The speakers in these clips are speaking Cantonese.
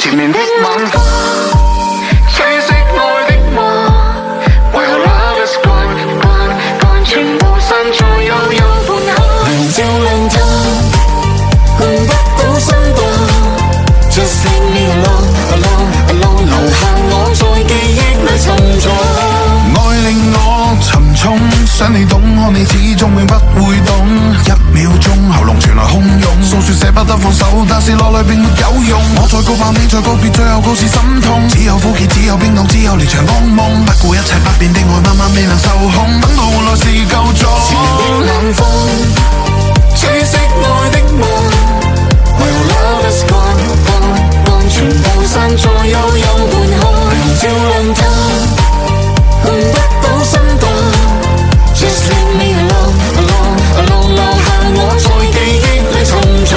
纏綿的晚風，吹熄愛的夢。While love is gone，全部散在悠悠半空。亮照亮它，換不到心動。Just leave me alone，留下我在記憶裏沉重。愛令我沉重，想你懂，看你始終永不會懂。一秒鐘喉嚨傳來洶湧，訴說捨不得放手，但是落淚並沒有用。我再告白，你再告別，最後告示心痛。只有苦澀，只有冰凍，只有連場噩夢。不顧一切不變的愛，慢慢未能受控。等到換來是夠鐘。纏綿的晚風，吹熄愛的夢。While love is gone，全部散在悠悠半空。亮照亮它，換不到心動。Just leave me alone，留下我在記憶裏沉重。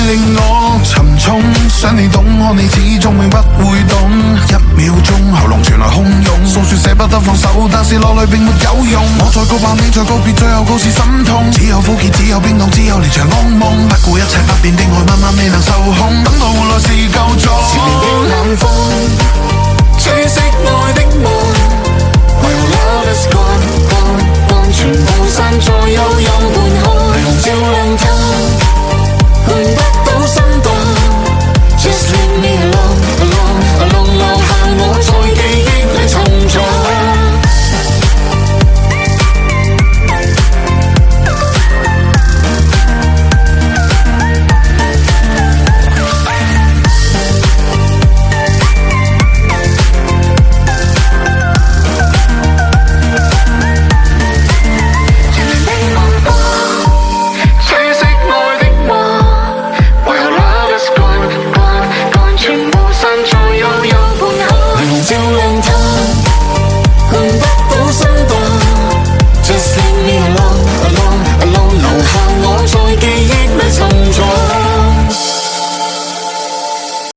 令我沉重，想你懂，看你始終永不會懂。一秒鐘喉嚨傳來洶湧，訴說捨不得放手，但是落淚並沒有用。我再告白，你再告別，最後告示心痛。只有苦澀，只有冰凍，只有連場噩夢。不顧一切不變的愛，慢慢未能受控。等到換來是